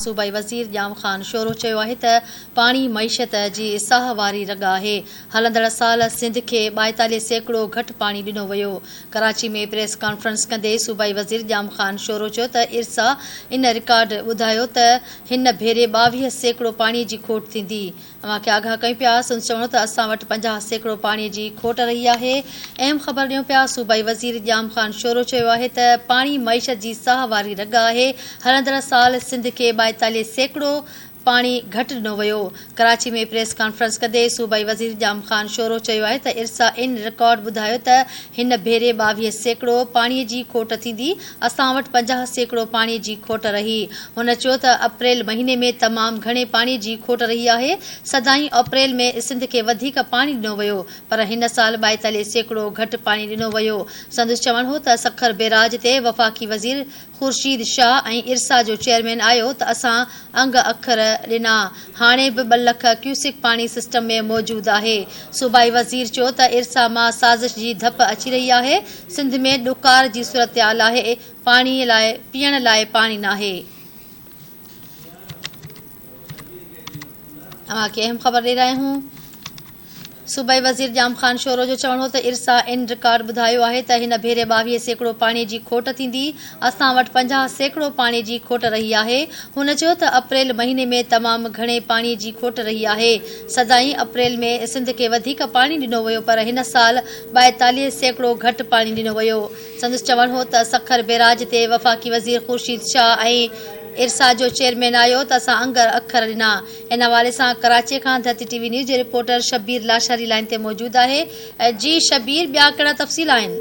सूबाई वज़ीर जाम ख़ान शोरो चयो आहे त पाणी मईशत जी साह वारी रग आहे। हलंदड़ साल सिंध खे 42% घटि पाणी ॾिनो वियो। कराची में प्रेस कॉन्फ्रेंस कंदे सूबाई वज़ीर जाम ख़ान शोरो चयो त इरसा इन रिकॉर्ड ॿुधायो त हिन भेरे 22% पाणीअ जी खोट थींदी। अव्हांखे आगाह कयूं पिया चवणो त असां वटि 50% पाणीअ जी खोट रही आहे। अहम ख़बर ॾियूं पिया सूबाई वज़ीर जाम ख़ान शोरो चयो आहे त पाणी मईशत जी साह वारी रग आहे। हलंदड़ साल सिंध खे 42% पाणी घटि ॾिनो वियो। कराची में प्रेस कॉन्फ्रेंस कंदे सूबाई वज़ीर जाम ख़ान शोरो चयो आहे त इरसा इन रिकॉर्ड ॿुधायो त हिन भेरे 22% पाणीअ जी खोट थींदी। असां वटि 50% पाणीअ जी खोट रही। हुन चयो त अप्रैल महीने में तमामु घणे पाणीअ जी खोट रही आहे। सदाईं अप्रैल में सिंध खे वधीक पाणी ॾिनो वियो, पर हिन साल 42% घटि पाणी ॾिनो वियो। संदसि चवणु हो त सखर बैराज ते वफ़ाक़ी वज़ीर ख़ुर्शीद शाह ऐं इरसा जो चेयरमैन आयो त असां अंग अखर ॾिना। हाणे बि 2 लख क्यूसिक पाणी सिस्टम में मौजूदु आहे। सूबाई वज़ीर चयो त इरसा मां साज़िश जी धप अची रही आहे। सिंध में ॾुकार जी सूरतहाल आहे। पाणीअ लाइ पीअण लाइ पाणी नाहे। अव्हांखे अहम ख़बर ॾेई रहिया आहियूं। सूबाई वज़ीर जाम ख़ान शोरो जो चवणो हो त इरसा इन रिकॉर्ड ॿुधायो आहे त हिन भेरे 22% पाणीअ जी खोट थींदी। असां वटि 50% पाणीअ जी खोट रही आहे। हुन चयो त अप्रैल महीने में तमामु घणे पाणीअ जी खोट रही आहे। सदाईं अप्रैल में सिंध खे वधीक पाणी ॾिनो वियो, पर हिन साल 42% घटि पाणी ॾिनो वियो। संदसि चवणु हो त सखर बैराज ते वफ़ाक़ी वज़ीर ख़ुर्शीद शाह ऐं इरसा जो चेयरमैन आयो त असां अंग अखर ॾिना। इन हवाले सां कराची खां धरती टीवी न्यूज़ जे रिपोर्टर शबीर लाशारी लाइन ते मौजूदु आहे। जी शबीर, ॿिया कहिड़ा तफ़सील आहिनि?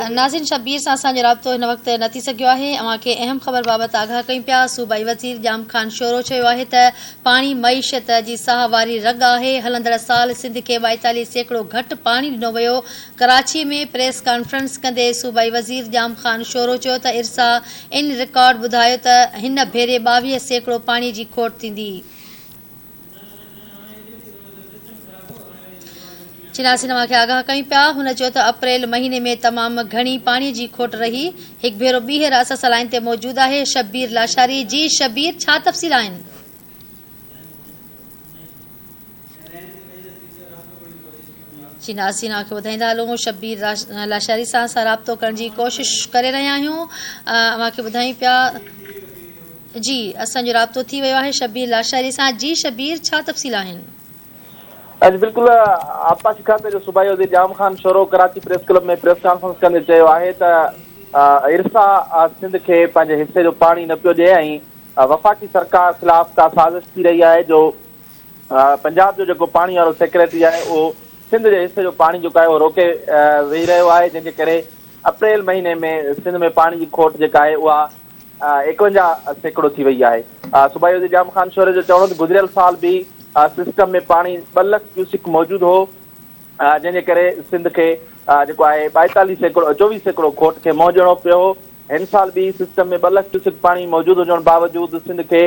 नाज़रीन, शबीर सां असांजो राब्तो हिन वक़्तु न थी सघियो आहे। अव्हांखे अहम ख़बर बाबति आगाह कयूं पिया। सूबाई वज़ीर जाम ख़ान शोरो चयो आहे त पाणी मईशत जी साह वारी रग आहे। हलंदड़ साल सिंध खे 42% घटि पाणी ॾिनो वियो। कराची में प्रेस कॉन्फ्रेंस कंदे सूबाई वज़ीर जाम ख़ान शोरो चयो त इरसा इन रिकॉर्ड ॿुधायो त हिन भेरे 22% पाणीअ जी खोट थींदी। चिनासी नवां खे आगाह कयूं पिया। हुन चयो त अप्रैल महीने में तमामु घणी पाणीअ जी खोट रही। हिकु भेरो ॿीहर असां लाइन ते मौजूदु आहे शबीर लाशारी। जी शबीर, छा तफ़सील आहिनि? चिनासी नवां खे ॿुधाईंदा हलूं। शबीर लाशारी सां असां राब्तो करण जी कोशिशि करे रहिया आहियूं। अव्हांखे ॿुधायूं पिया। जी, असांजो राब्तो थी वियो आहे शबीर लाशारी सां। जी शबीर, छा तफ़सील आहिनि? अॼु बिल्कुलु आपा शिखाते जो सूबाई वज़ीर जाम ख़ान शोरो कराची प्रेस क्लब में प्रेस कॉन्फ्रेंस कंदे चयो आहे त इरसा सिंध खे पंहिंजे हिसे जो पाणी न पियो ॾिए ऐं वफ़ाक़ी सरकार ख़िलाफ़ का साज़िश थी रही आहे जो पंजाब जो जेको पाणी वारो सेक्रेटरी आहे उहो सिंध जे हिसे जो पाणी जेको आहे उहो रोके वेही रहियो आहे, जंहिंजे करे अप्रैल महीने में सिंध में पाणी जी खोट जेका आहे उहा 51% थी वई आहे। सूबाई वज़ीर जाम ख़ान शोरे जो चवणो त गुज़िरियल साल बि सिस्टम में पाणी 2 लख क्यूसिक मौजूदु हो, जंहिंजे करे सिंध खे जेको आहे 24% खोट खे मुंहुं ॾियणो पियो हो। हिन साल बि सिस्टम में 2 लख क्यूसिक पाणी मौजूदु हुजण बावजूदि सिंध खे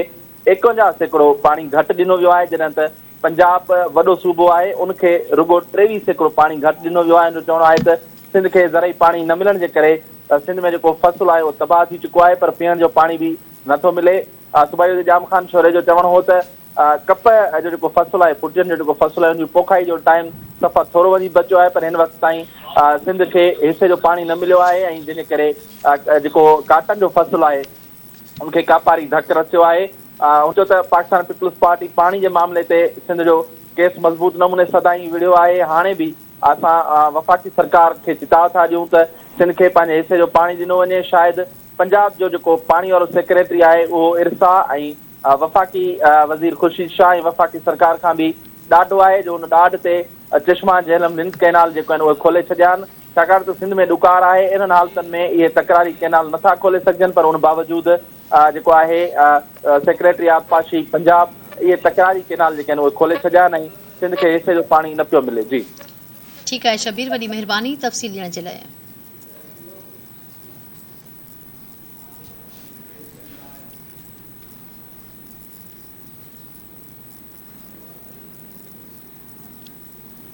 51% पाणी घटि ॾिनो वियो आहे, जॾहिं त पंजाब वॾो सूबो आहे उनखे रुगो 23% पाणी घटि ॾिनो वियो आहे। चवणो आहे त सिंध खे ज़रई पाणी न मिलण जे करे सिंध में जेको फ़सुलु आहे उहो तबाह थी चुको आहे, पर पीअण जो पाणी बि नथो मिले। सूबाई वज़ीर जाम ख़ान शोरे जो चवणो हो त कप जो जेको फ़सुलु आहे, पुटियुनि जो जेको फ़सुलु आहे, उनजी पोखाई जो टाइम सफ़ा थोरो वञी बचियो आहे, पर हिन वक़्तु ताईं सिंध खे हिसे जो पाणी न मिलियो आहे ऐं जंहिंजे करे जेको काटन जो फ़सुलु आहे उनखे कापारी धकु रचियो आहे। हू चयो त पाकिस्तान पीपल्स पार्टी पाणी जे मामले ते सिंध जो केस मज़बूत नमूने सदाईं विढ़ियो आहे। हाणे बि असां वफ़ाक़ी सरकार खे चिताव था ॾियूं त सिंध खे पंहिंजे हिसे जो पाणी ॾिनो वञे। शायदि पंजाब जो जेको पाणी वारो सेक्रेटरी आहे उहो इरसा ऐं वफ़ाक़ी वज़ीर ख़ुर्शीद शाह ऐं वफ़ाक़ी सरकार खां बि ॾाढो आहे जो हुन ॾाढ ते चश्मा झेलम लिंक कैनाल जेको आहिनि उहे खोले छॾिया आहिनि, छाकाणि त सिंध में ॾुकार आहे। इन्हनि हालतुनि में इहे तकरारी कैनाल नथा खोले सघजनि, पर उन बावजूदि जेको आहे सेक्रेटरी आबपाशी पंजाब इहे तकरारी कैनाल जेके आहिनि उहे खोले छॾिया आहिनि ऐं सिंध खे हिसे जो पाणी न पियो मिले। जी ठीकु आहे शबीर, वॾी महिरबानी तफ़सील ॾियण जे लाइ।